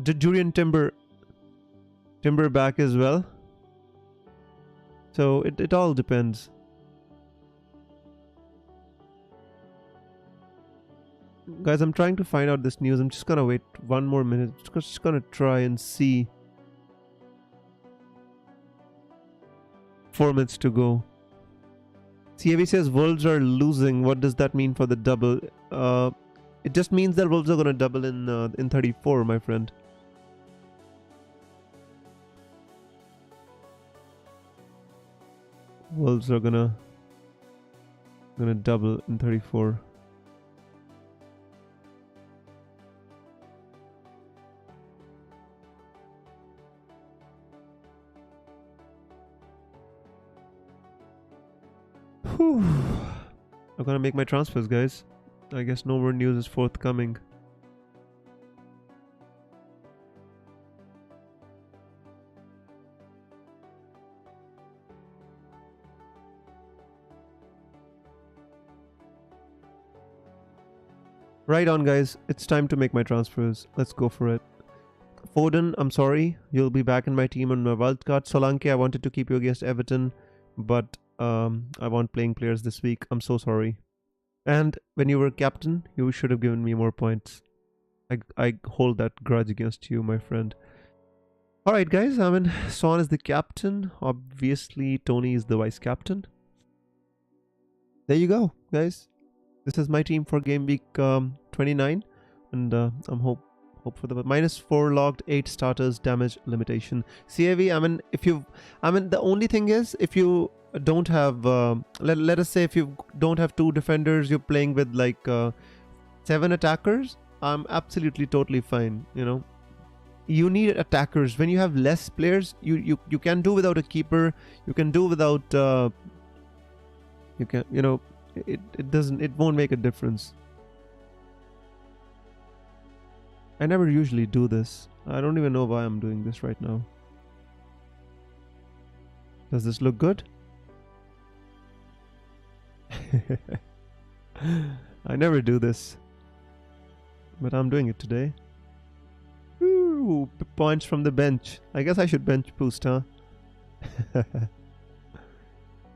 Julian Timber back as well. So it all depends. Guys, I'm trying to find out this news. I'm just gonna wait 1 more minute. Just gonna try and see. 4 minutes to go. CAV says Wolves are losing. What does that mean for the double? It just means that Wolves are gonna double in 34, my friend. Wolves are gonna double in 34. Whew. I'm gonna make my transfers, guys. I guess no more news is forthcoming. Right on, guys. It's time to make my transfers. Let's go for it. Foden, I'm sorry. You'll be back in my team on my wildcard. Solanke, I wanted to keep you against Everton, but I want playing players this week. I'm so sorry. And when you were captain, you should have given me more points. I hold that grudge against you, my friend. Alright, guys. I mean, Son is the captain. Obviously, Tony is the vice captain. There you go, guys. This is my team for game week 29. And I'm hope for the -4 logged, 8 starters, damage limitation. CAV, I mean, the only thing is, if you don't have let us say if you don't have 2 defenders, you're playing with like 7 attackers, I'm absolutely totally fine. You know, you need attackers. When you have less players, you can do without a keeper, you can do without it won't make a difference. I never usually do this. I don't even know why I'm doing this right now. Does this look good? I never do this, but I'm doing it today. Ooh, points from the bench. I guess I should bench boost, huh?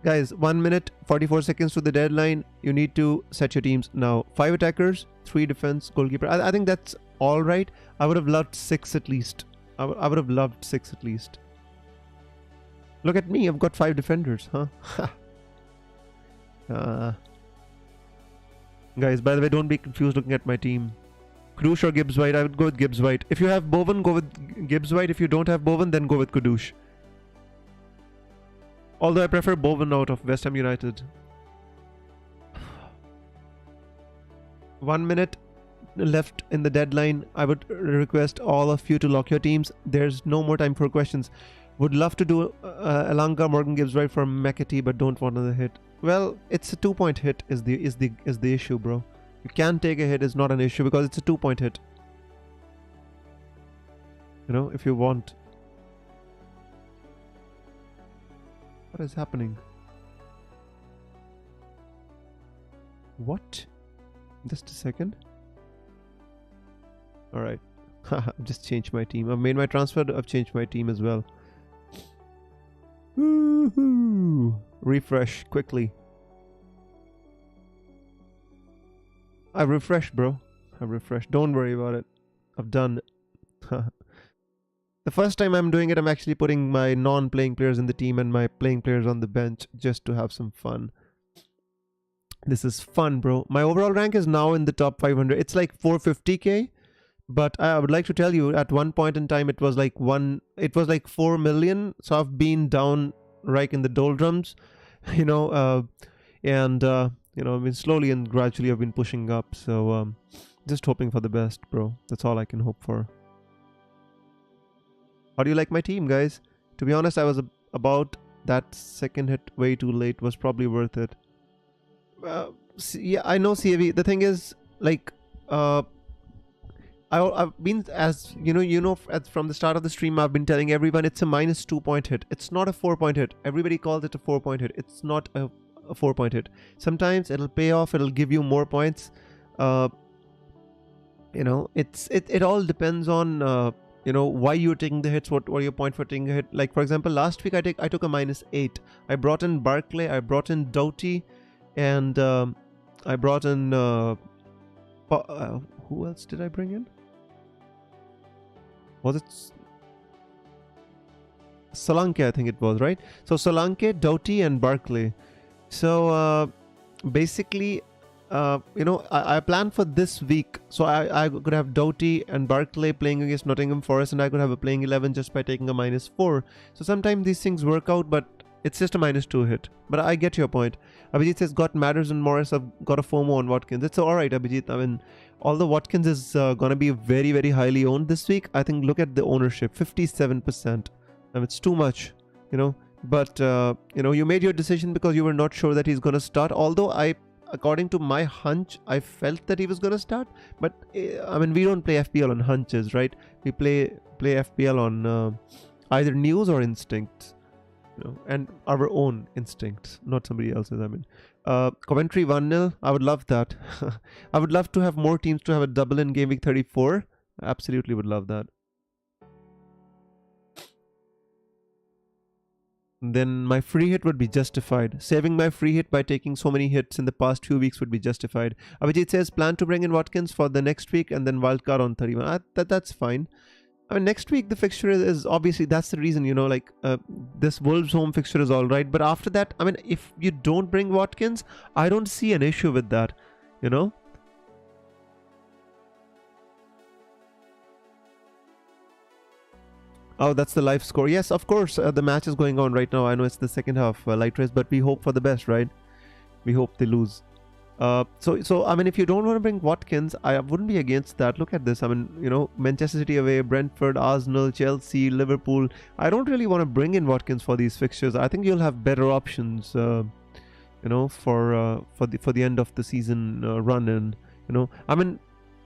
Guys, 1 minute, 44 seconds to the deadline. You need to set your teams now. 5 attackers, 3 defense, goalkeeper. I think that's all right. I would have loved 6 at least. I would have loved 6 at least. Look at me, I've got 5 defenders, huh? Guys, by the way, don't be confused looking at my team. Kudus or Gibbs White? I would go with Gibbs White. If you have Bowen, go with Gibbs White. If you don't have Bowen, then go with Kudus. Although I prefer Bowen out of West Ham United. 1 minute left in the deadline. I would request all of you to lock your teams. There's no more time for questions. Would love to do Elanga, Morgan Gibbs White for McAtee, but don't want another hit. Well, it's a 2-point hit is the issue, bro. You can take a hit, is not an issue because it's a 2-point hit. You know, if you want. What is happening? What? Just a second. Alright. I've just changed my team. I've made my transfer. I've changed my team as well. Woohoo! Refresh quickly. I've refreshed, bro. I've refreshed. Don't worry about it. I've done. The first time I'm doing it, I'm actually putting my non-playing players in the team and my playing players on the bench just to have some fun. This is fun, bro. My overall rank is now in the top 500. It's like 450k. But I would like to tell you, at one point in time, it was like 4 million. So I've been down right in the doldrums, you know, I mean, slowly and gradually I've been pushing up. So just hoping for the best, bro. That's all I can hope for. How do you like my team, guys? To be honest, I was about that second hit way too late was probably worth it. Yeah, I know, CAV. The thing is, like, I've been, as from the start of the stream, I've been telling everyone it's a minus 2 point hit. It's not a 4 point hit. Everybody calls it a 4 point hit. It's not a 4 point hit. Sometimes it'll pay off. It'll give you more points. It all depends on why you're taking the hits. What your point for taking a hit? Like, for example, last week I took a -8. I brought in Barclay. I brought in Doughty, and I brought in who else did I bring in? Was it Solanke? I think it was, right? So Solanke, Doughty, and Barclay. So basically, I planned for this week. So I could have Doughty and Barclay playing against Nottingham Forest, and I could have a playing 11 just by taking a -4. So sometimes these things work out, but it's just a -2 hit. But I get your point. Abhijit says, got Matters and Morris. I've got a FOMO on Watkins. It's alright, Abhijit. I mean, although Watkins is going to be very, very highly owned this week, I think look at the ownership, 57%. I mean, it's too much, But, you made your decision because you were not sure that he's going to start. Although according to my hunch, I felt that he was going to start. But, I mean, we don't play FPL on hunches, right? We play FPL on either news or instincts. And our own instincts, not somebody else's. I mean, Coventry 1-0. I would love that. I would love to have more teams to have a double in game week 34. Absolutely would love that. Then my free hit would be justified. Saving my free hit by taking so many hits in the past few weeks would be justified. Abhijit says, plan to bring in Watkins for the next week and then wildcard on 31. That's fine. I mean, next week the fixture is obviously, that's the reason, this Wolves home fixture is all right. But after that, I mean, if you don't bring Watkins, I don't see an issue with that, Oh, that's the live score. Yes, of course, the match is going on right now. I know it's the second half, light race, but we hope for the best, right? We hope they lose. So I mean, if you don't want to bring Watkins, I wouldn't be against that. Look at this. I mean, Manchester City away, Brentford, Arsenal, Chelsea, Liverpool. I don't really want to bring in Watkins for these fixtures. I think you'll have better options, for the end of the season run in. I mean,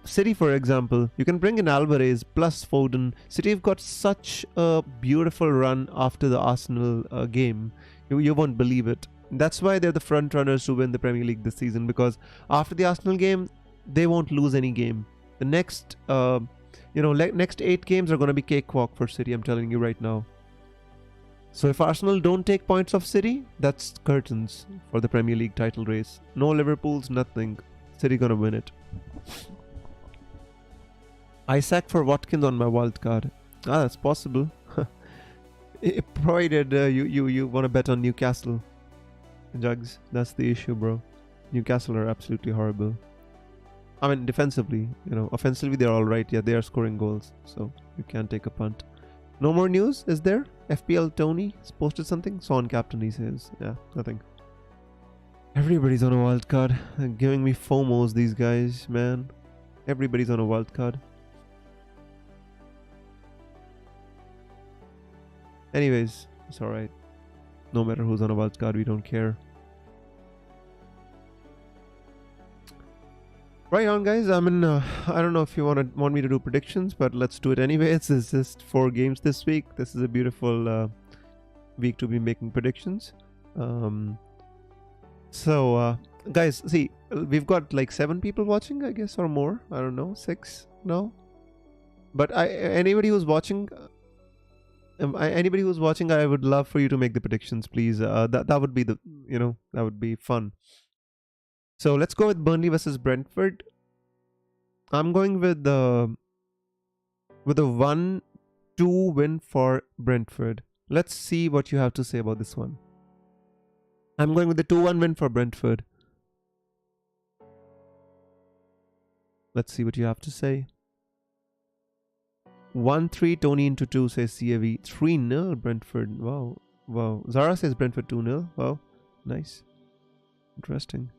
City, for example, you can bring in Alvarez plus Foden. City have got such a beautiful run after the Arsenal game. You won't believe it. That's why they're the front runners to win the Premier League this season, because after the Arsenal game, they won't lose any game. The next, next 8 games are going to be cakewalk for City, I'm telling you right now. So if Arsenal don't take points off City, that's curtains for the Premier League title race. No Liverpools, nothing. City going to win it. Isaac for Watkins on my wild card. That's possible. Provided you want to bet on Newcastle. Jugs, that's the issue, bro. Newcastle are absolutely horrible. I mean, defensively, offensively they're alright. Yeah, they are scoring goals, so you can't take a punt. No more news, is there? FPL Tony has posted something. Son captain, he says. Yeah, nothing. Everybody's on a wild card. They're giving me FOMOs, these guys, man. Everybody's on a wild card. Anyways, it's alright. No matter who's on a wild card, we don't care. Right on, guys. I mean, I don't know if you want me to do predictions, but let's do it anyways. It's just 4 games this week. This is a beautiful week to be making predictions. So, guys, see, we've got like 7 people watching, I guess, or more. I don't know, 6 now. But anybody who's watching, I would love for you to make the predictions, please. That would be that would be fun. So let's go with Burnley versus Brentford. I'm going with the 1 2 win for Brentford. Let's see what you have to say about this one. I'm going with the 2-1 win for Brentford. Let's see what you have to say. 1-3 Tony into 2 says CAV. 3-0 Brentford. Wow. Wow. Zara says Brentford 2-0. Wow. Nice. Interesting.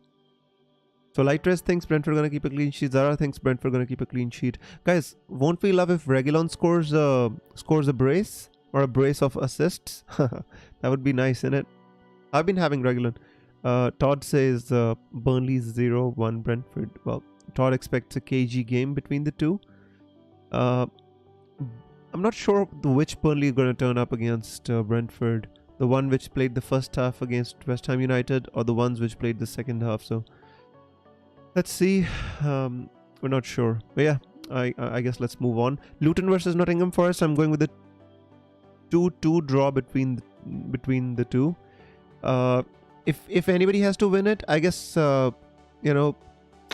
So Lightress thinks Brentford gonna keep a clean sheet. Zara thinks Brentford gonna keep a clean sheet. Guys, won't we love if Reguilon scores a brace or a brace of assists? That would be nice, innit? I've been having Reguilon. Todd says Burnley 0-1 Brentford. Well, Todd expects a KG game between the two. I'm not sure which Burnley is going to turn up against Brentford. The one which played the first half against West Ham United, or the ones which played the second half. So let's see. We're not sure. But yeah, I guess let's move on. Luton versus Nottingham Forest. I'm going with the 2-2 draw between the two. If anybody has to win it, I guess I'm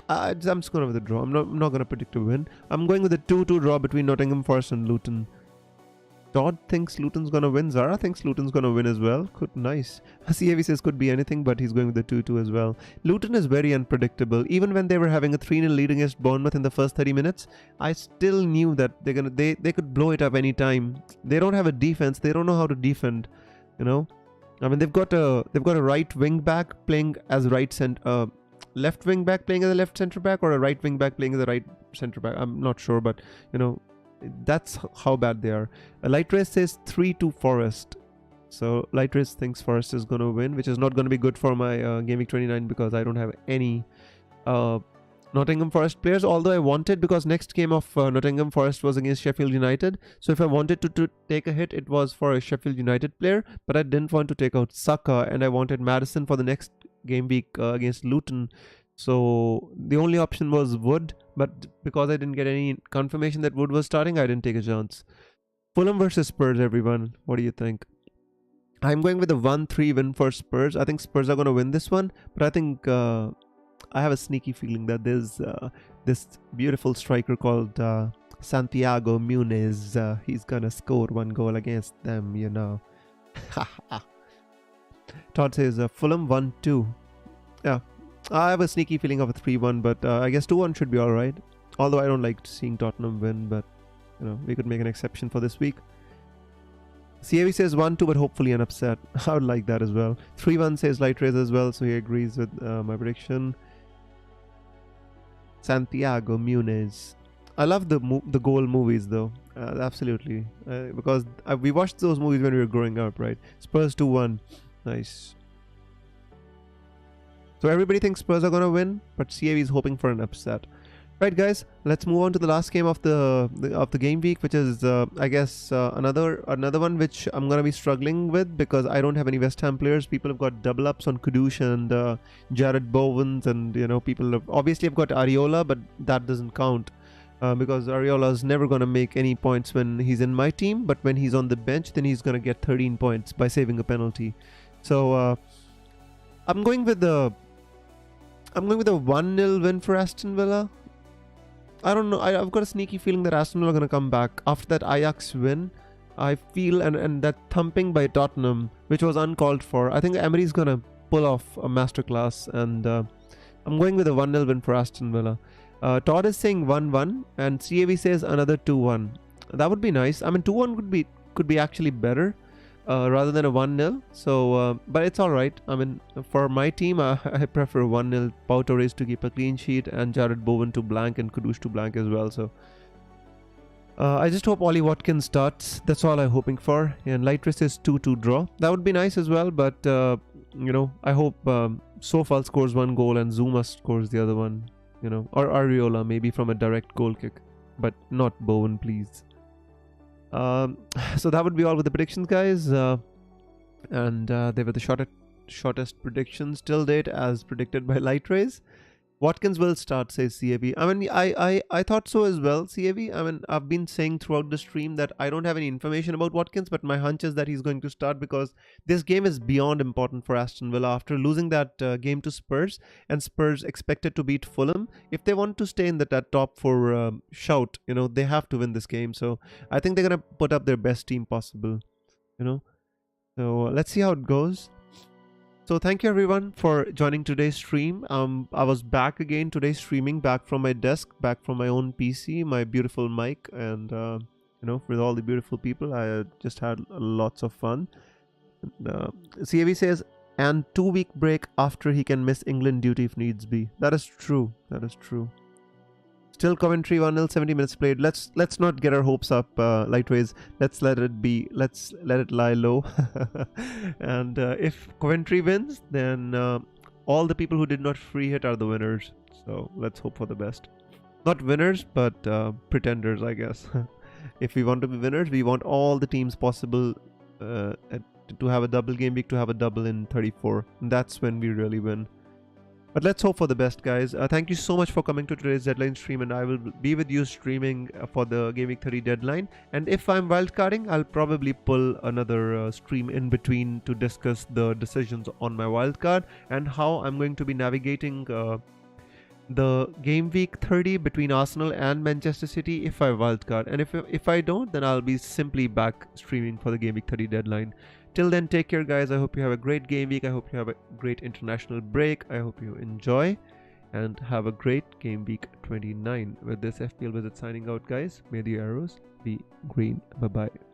just going with the draw. I'm not going to predict a win. I'm going with a 2-2 draw between Nottingham Forest and Luton. Todd thinks Luton's going to win. Zara thinks Luton's going to win as well. Nice. CAV says could be anything, but he's going with the 2-2 as well. Luton is very unpredictable. Even when they were having a 3-0 lead against Bournemouth in the first 30 minutes, I still knew that they could blow it up any time. They don't have a defense. They don't know how to defend. I mean, they've got a right wing back playing as left wing back playing as a left centre back, or a right wing back playing as a right centre back. I'm not sure, but that's how bad they are. Lightrace says 3-2 Forest. So Lightrace thinks Forest is going to win, which is not going to be good for my Gameweek29 because I don't have any Nottingham Forest players, although I wanted, because next game of Nottingham Forest was against Sheffield United. So if I wanted to take a hit, it was for a Sheffield United player, but I didn't want to take out Saka, and I wanted Maddison for the next game week against Luton. So the only option was Wood, but because I didn't get any confirmation that Wood was starting, I didn't take a chance. Fulham versus Spurs, everyone. What do you think? I'm going with a 1-3 win for Spurs. I think Spurs are going to win this one, but I think I have a sneaky feeling that there's this beautiful striker called Santiago Muniz. He's going to score 1 goal against them, Todd says Fulham 1-2. Yeah, I have a sneaky feeling of a 3-1, but I guess 2-1 should be alright. Although I don't like seeing Tottenham win, but we could make an exception for this week. CAV says 1-2, but hopefully an upset. I would like that as well. 3-1 says Lightrace as well, so he agrees with my prediction. Santiago Muniz. I love the goal movies though. Absolutely. Because we watched those movies when we were growing up, right? Spurs 2-1. Nice. So everybody thinks Spurs are going to win, but CAV is hoping for an upset. Right, guys, let's move on to the last game of the game week, which is I guess another one which I'm gonna be struggling with because I don't have any West Ham players. People have got double ups on Kudus and Jared Bowens, and people have obviously have got Areola, but that doesn't count because Areola is never gonna make any points when he's in my team, but when he's on the bench, then he's gonna get 13 points by saving a penalty. So I'm going with a 1-0 win for Aston Villa. I don't know. I've got a sneaky feeling that Aston Villa are going to come back. After that Ajax win, I feel, and that thumping by Tottenham, which was uncalled for, I think Emery's going to pull off a masterclass, and I'm going with a 1-0 win for Aston Villa. Todd is saying 1-1, and CAV says another 2-1. That would be nice. I mean, 2-1 could be actually better rather than a 1-0. So, but it's all right. I mean, for my team, I prefer 1-0. Pau Torres to keep a clean sheet, and Jared Bowen to blank, and Kudus to blank as well. So, I just hope Ollie Watkins starts. That's all I'm hoping for. And Lightrace is 2-2 draw. That would be nice as well. But I hope Sofal scores 1 goal and Zuma scores the other one. Or Areola maybe from a direct goal kick, but not Bowen, please. So that would be all with the predictions, guys, and they were the shortest predictions till date as predicted by Lightrace. Watkins will start, says CAB. I mean, I thought so as well, CAB. I mean, I've been saying throughout the stream that I don't have any information about Watkins, but my hunch is that he's going to start because this game is beyond important for Aston Villa after losing that game to Spurs, and Spurs expected to beat Fulham. If they want to stay in that top four shout, they have to win this game. So I think they're gonna put up their best team possible, So let's see how it goes. So thank you everyone for joining today's stream. I was back again today, streaming back from my desk, back from my own PC, my beautiful mic, and with all the beautiful people. I just had lots of fun. CAV says, and 2-week break after he can miss England duty if needs be. That is true. That is true. Still Coventry 1-0, 70 minutes played. Let's not get our hopes up, Lightways. Let's let it be. Let's let it lie low. And if Coventry wins, then all the people who did not free hit are the winners. So let's hope for the best. Not winners, but pretenders, I guess. If we want to be winners, we want all the teams possible to have a double game week, to have a double in 34. And that's when we really win. But let's hope for the best, guys. Thank you so much for coming to today's deadline stream, and I will be with you streaming for the Game Week 30 deadline. And if I'm wildcarding, I'll probably pull another stream in between to discuss the decisions on my wildcard and how I'm going to be navigating the Game Week 30 between Arsenal and Manchester City if I wildcard. And if I don't, then I'll be simply back streaming for the Game Week 30 deadline. Till then, take care, guys. I hope you have a great game week. I hope you have a great international break. I hope you enjoy and have a great game week 29. With this, FPL Visit signing out, guys. May the arrows be green. Bye-bye.